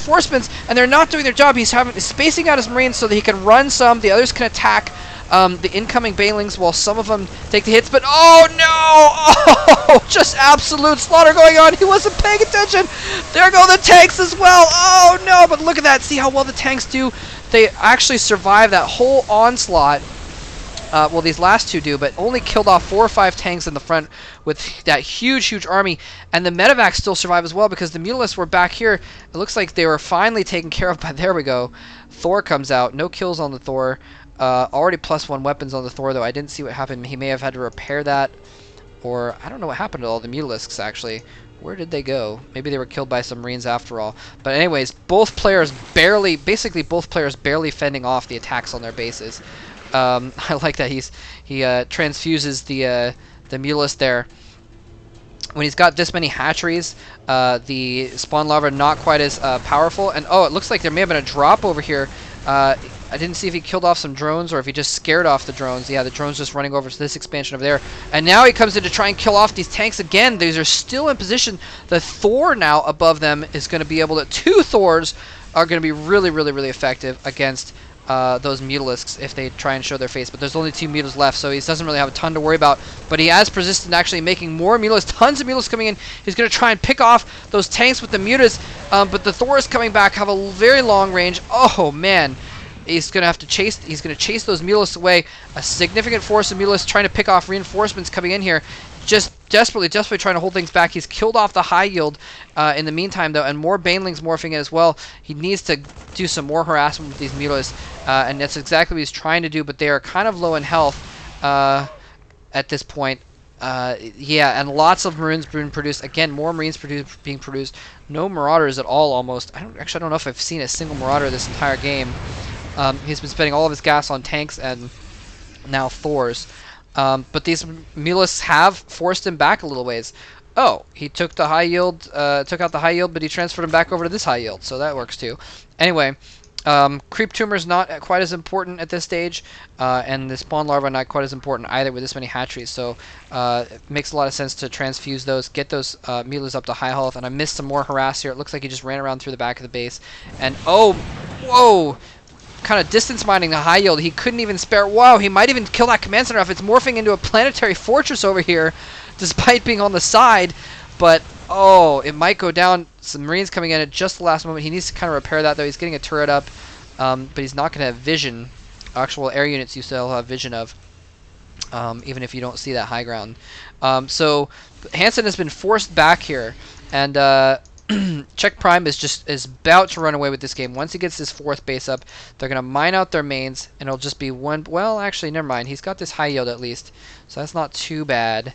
reinforcements, and they're not doing their job. He's spacing out his Marines so that he can run some, the others can attack the incoming Banelings while some of them take the hits, but oh no! Oh, just absolute slaughter going on. He wasn't paying attention. There go the tanks as well. Oh no, but look at that. See how well the tanks do? They actually survive that whole onslaught. Well, these last two do, but only killed off 4 or 5 tanks in the front with that huge army. And the medevacs still survive as well because the Mutalisks were back here. It looks like they were finally taken care of, but there we go. Thor comes out. No kills on the Thor. Already +1 weapons on the Thor, though. I didn't see what happened. He may have had to repair that. Or, I don't know what happened to all the Mutalisks, actually. Where did they go? Maybe they were killed by some Marines after all. But anyways, basically both players barely fending off the attacks on their bases. I like that he transfuses the Mulist there. When he's got this many hatcheries, the spawn larvae are not quite as powerful. And oh, it looks like there may have been a drop over here. I didn't see if he killed off some drones or if he just scared off the drones. Yeah, the drones just running over to this expansion over there. And now he comes in to try and kill off these tanks again. These are still in position. The Thor now above them is going to be able to... 2 Thors are going to be really effective against those Mutalisks if they try and show their face. But there's only 2 Mutalisks left, so he doesn't really have a ton to worry about. But he has persistent actually making more Mutalisks. Tons of Mutalisks coming in. He's going to try and pick off those tanks with the Mutas. But the Thors coming back have a very long range. Oh, man. He's going to have to chase. He's going to chase those Mutalisks away. A significant force of Mutalisks trying to pick off reinforcements coming in here. Just desperately trying to hold things back. He's killed off the high yield in the meantime, though, and more Banelings morphing in as well. He needs to do some more harassment with these Mutalisks, and that's exactly what he's trying to do, but they are kind of low in health at this point. Yeah, and lots of Marines being produced. Again, more Marines being produced. No Marauders at all, almost. I don't know if I've seen a single Marauder this entire game. He's been spending all of his gas on tanks and now Thors. But these Mutalisks have forced him back a little ways. Oh, he took the high yield, took out the high yield, but he transferred him back over to this high yield, so that works too. Anyway, creep tumor is not quite as important at this stage, and the spawn larvae are not quite as important either with this many hatcheries. So it makes a lot of sense to transfuse those, get those Mutalisks up to high health. And I missed some more harass here. It looks like he just ran around through the back of the base, and oh, whoa! Kind of distance mining the high yield. He couldn't even spare. Wow, he might even kill that command center if it's morphing into a planetary fortress over here, despite being on the side. But oh, it might go down. Some Marines coming in at just the last moment. He needs to kind of repair that, though. He's getting a turret up, but he's not going to have vision. Actual air units you still have vision of, even if you don't see that high ground. So Hansin has been forced back here, and CheckPrime is about to run away with this game. Once he gets his 4th base up, they're going to mine out their mains, and it'll just be one... Well, actually, never mind. He's got this high yield at least, so that's not too bad.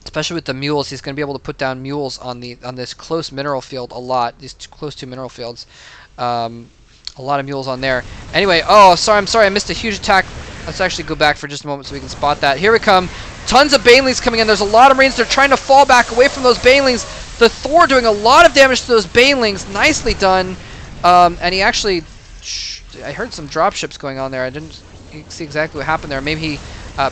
Especially with the mules, he's going to be able to put down mules on this close mineral field a lot. These close to mineral fields. A lot of mules on there. Anyway, oh, I'm sorry, I missed a huge attack. Let's actually go back for just a moment so we can spot that. Here we come. Tons of Banelings coming in. There's a lot of Marines. They're trying to fall back away from those Banelings. The Thor doing a lot of damage to those Banelings. Nicely done. And he actually... I heard some dropships going on there. I didn't see exactly what happened there. Maybe he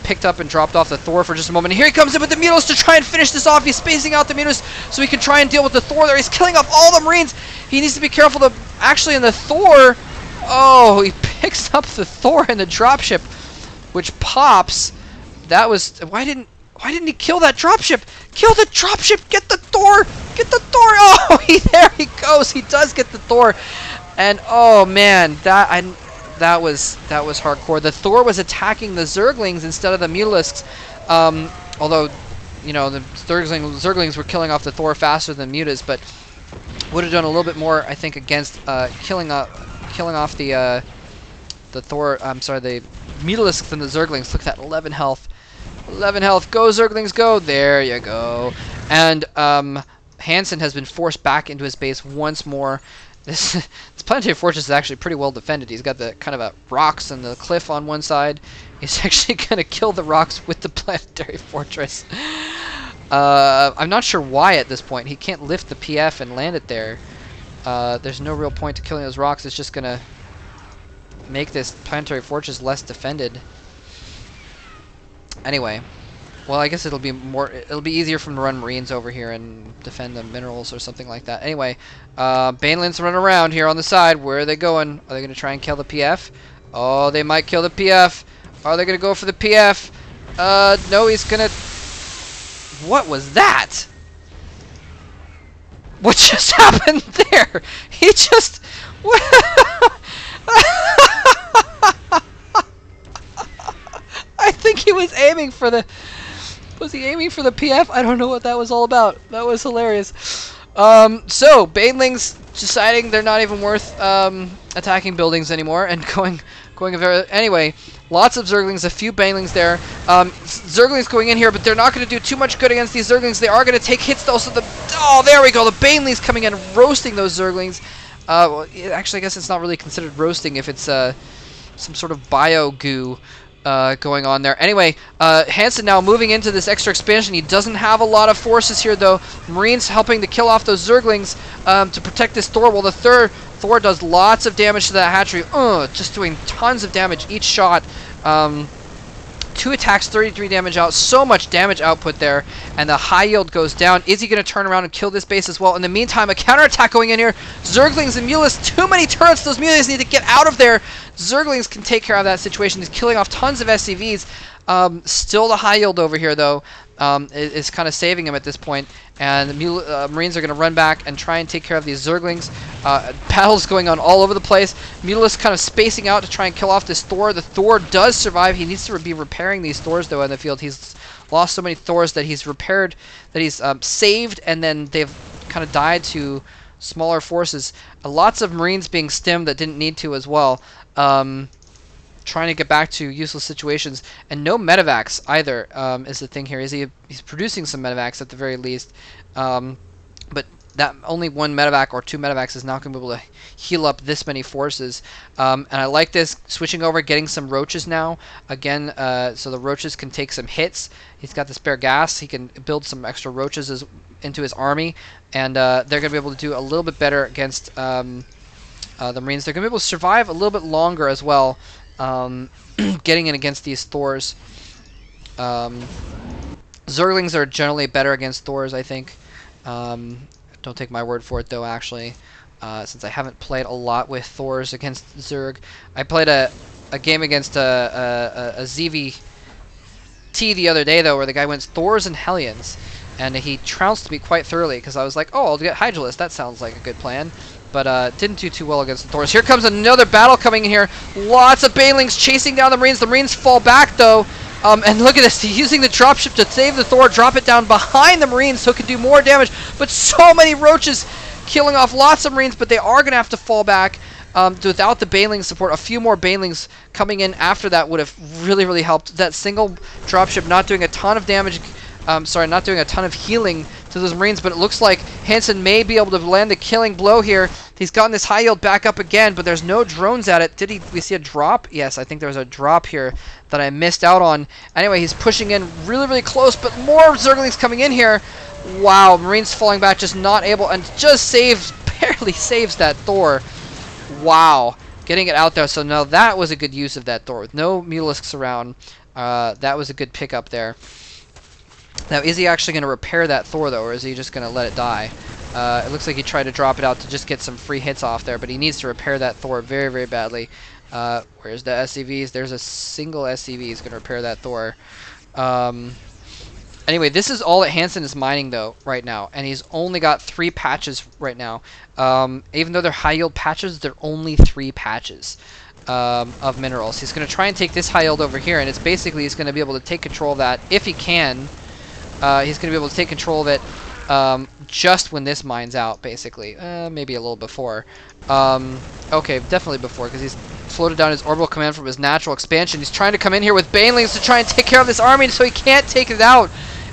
picked up and dropped off the Thor for just a moment. And here he comes in with the Mutalisks to try and finish this off. He's spacing out the Mutalisks so he can try and deal with the Thor there. He's killing off all the Marines. He needs to be careful to... Actually, in the Thor... Oh, he picks up the Thor in the dropship, which pops. That was... Why didn't he kill that dropship? Kill the dropship! Get the Thor! Get the Thor! Oh, there he goes. He does get the Thor. And oh man, that was hardcore. The Thor was attacking the Zerglings instead of the Mutalisks. Although, you know, the Zerglings were killing off the Thor faster than Mutas, but would have done a little bit more, I think, against killing off the Thor. I'm sorry, the Mutalisks than the Zerglings. Look at that, 11 health. 11 health. Go, Zerglings, go. There you go. And Hansin has been forced back into his base once more. This planetary fortress is actually pretty well defended. He's got the kind of a rocks and the cliff on one side. He's actually going to kill the rocks with the planetary fortress. I'm not sure why at this point. He can't lift the PF and land it there. There's no real point to killing those rocks. It's just going to make this planetary fortress less defended. Anyway, Well, I guess it'll be easier for him to run Marines over here and defend the minerals or something like that. Anyway, Banelings running around here on the side. Where are they going? Are they going to try and kill the PF? Oh, they might kill the PF. Are they going to go for the PF? No, he's going to... What was that? What just happened there? He just... I think he was aiming for the... Was he aiming for the PF? I don't know what that was all about. That was hilarious. So, Banelings deciding they're not even worth attacking buildings anymore and going anyway, lots of Zerglings, a few Banelings there. Zerglings going in here, but they're not going to do too much good against these Zerglings. They are going to take hits though, so oh, there we go. The Banelings coming in and roasting those Zerglings. Well, actually, I guess it's not really considered roasting if it's some sort of bio goo going on there. Anyway, Hansin now moving into this extra expansion. He doesn't have a lot of forces here, though. Marines helping to kill off those Zerglings to protect this Thor. Well, the Thor does lots of damage to that hatchery. Just doing tons of damage each shot. 2 attacks, 33 damage out. So much damage output there. And the high yield goes down. Is he going to turn around and kill this base as well? In the meantime, a counterattack going in here. Zerglings and Mulists. Too many turrets. Those Mulists need to get out of there. Zerglings can take care of that situation. He's killing off tons of SCVs. Still the high yield over here, though, is kind of saving him at this point. And the Marines are going to run back and try and take care of these Zerglings. Battles going on all over the place. Mutalisk kind of spacing out to try and kill off this Thor. The Thor does survive. He needs to be repairing these Thors, though, in the field. He's lost so many Thors that he's repaired, that he's saved, and then they've kind of died to smaller forces. Lots of Marines being stemmed that didn't need to as well. Trying to get back to useless situations, and no medevacs either is the thing here. He's producing some medevacs at the very least, but that only 1 medevac or 2 medevacs is not going to be able to heal up this many forces. And I like this, switching over, getting some roaches now again, so the roaches can take some hits. He's got the spare gas. He can build some extra roaches into his army, and they're going to be able to do a little bit better against the Marines. They're going to be able to survive a little bit longer as well. Getting in against these Thors. Zerglings are generally better against Thors, I think. Don't take my word for it, though, actually, since I haven't played a lot with Thors against Zerg. I played a game against a ZVT the other day, though, where the guy went Thors and Hellions, and he trounced me quite thoroughly, because I was like, oh, I'll get Hydralisk. That sounds like a good plan. But didn't do too well against the Thors. Here comes another battle coming in here. Lots of Banelings chasing down the Marines. The Marines fall back, though. And look at this. He's using the dropship to save the Thor, drop it down behind the Marines so it can do more damage. But so many roaches killing off lots of Marines, but they are going to have to fall back without the Baneling support. A few more Banelings coming in after that would have really, really helped. That single dropship not doing a ton of damage, not doing a ton of healing to those Marines, but it looks like Hansin may be able to land the killing blow here. He's gotten this high yield back up again, but there's no drones at it. We see a drop? Yes, I think there was a drop here that I missed out on. Anyway, he's pushing in really, really close, but more Zerglings coming in here. Wow, Marines falling back, just not able, and just barely saves that Thor. Wow, getting it out there. So now that was a good use of that Thor. With no Mutalisks around, that was a good pickup there. Now, is he actually going to repair that Thor, though, or is he just going to let it die? It looks like he tried to drop it out to just get some free hits off there, but he needs to repair that Thor very, very badly. Where's the SCVs? There's a single SCV he's going to repair that Thor. Anyway, this is all that Hansin is mining, though, right now, and he's only got 3 patches right now. Even though they're high-yield patches, they're only 3 patches of minerals. He's going to try and take this high yield over here, and it's basically he's going to be able to take control of that if he can. He's going to be able to take control of it just when this mine's out, basically. Maybe a little before. Okay, definitely before, because he's floated down his orbital command from his natural expansion. He's trying to come in here with Banelings to try and take care of this army, so he can't take it out,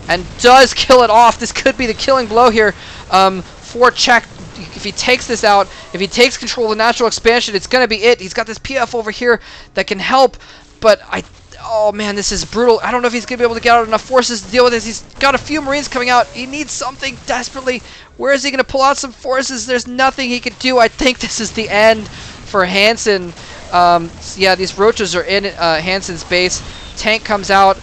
and does kill it off. This could be the killing blow here for Czech. If he takes this out, if he takes control of the natural expansion, it's going to be it. He's got this PF over here that can help, but oh man, this is brutal. I don't know if he's going to be able to get out enough forces to deal with this. He's got a few Marines coming out. He needs something desperately. Where is he going to pull out some forces? There's nothing he can do. I think this is the end for Hansin. Yeah, these roaches are in Hansin's base. Tank comes out.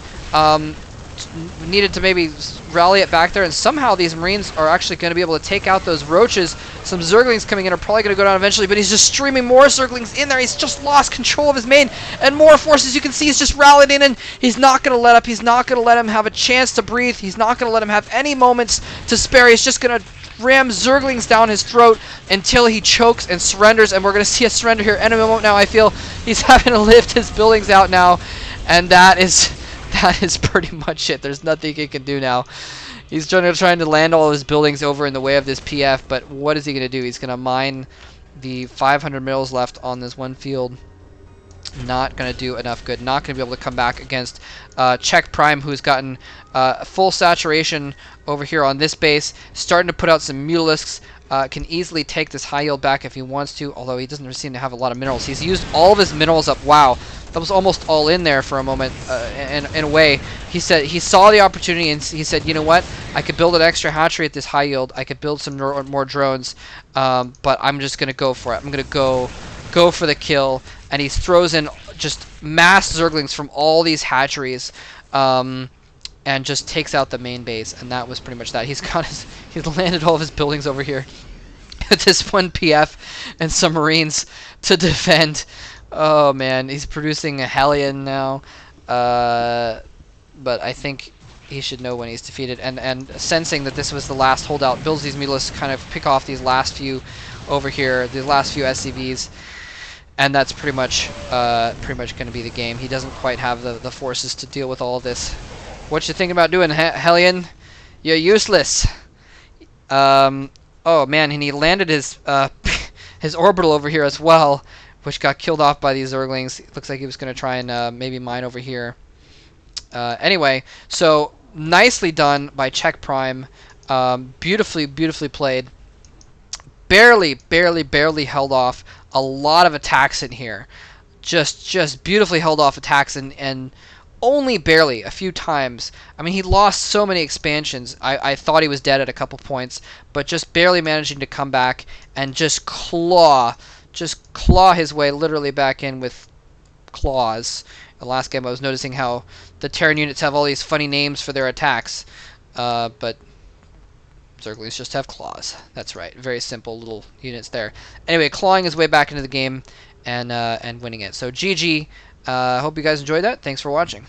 needed to maybe rally it back there, and somehow these Marines are actually going to be able to take out those roaches. Some Zerglings coming in are probably going to go down eventually, but he's just streaming more Zerglings in there. He's just lost control of his main, and more forces. You can see he's just rallied in, and he's not going to let up. He's not going to let him have a chance to breathe. He's not going to let him have any moments to spare. He's just going to ram Zerglings down his throat until he chokes and surrenders, and we're going to see a surrender here any moment now. I feel he's having to lift his buildings out now, and that is pretty much it. There's nothing he can do now. He's trying to land all of his buildings over in the way of this PF, but what is he going to do? He's going to mine the 500 mils left on this one field. Not going to do enough good. Not going to be able to come back against CheckPrime, who's gotten full saturation over here on this base. Starting to put out some Mutalisks. Can easily take this high yield back if he wants to, although he doesn't seem to have a lot of minerals. He's used all of his minerals up. Wow, that was almost all in there for a moment. In a way, he said he saw the opportunity and he said, you know what, I could build an extra hatchery at this high yield. I could build some more drones, but I'm just gonna go for it. I'm gonna go for the kill, and he throws in just mass Zerglings from all these hatcheries. And just takes out the main base, and that was pretty much that. He's landed all of his buildings over here with this one PF and some Marines to defend. Oh man, he's producing a Hellion now, but I think he should know when he's defeated. And sensing that this was the last holdout, builds these Mutalisks, kind of pick off these last few over here, these last few SCVs. And that's pretty much going to be the game. He doesn't quite have the forces to deal with all of this. What you thinking about doing, Hellion? You're useless. Oh man, and he landed his his orbital over here as well, which got killed off by these Zerglings. It looks like he was going to try and maybe mine over here. Anyway, so nicely done by CheckPrime. Beautifully played. Barely held off a lot of attacks in here. Just beautifully held off attacks and only barely, a few times. I mean, he lost so many expansions. I thought he was dead at a couple points, but just barely managing to come back and just claw his way literally back in with claws. The last game I was noticing how the Terran units have all these funny names for their attacks, but Zerglings just have claws. That's right. Very simple little units there. Anyway, clawing his way back into the game and winning it. So GG. Hope you guys enjoyed that. Thanks for watching.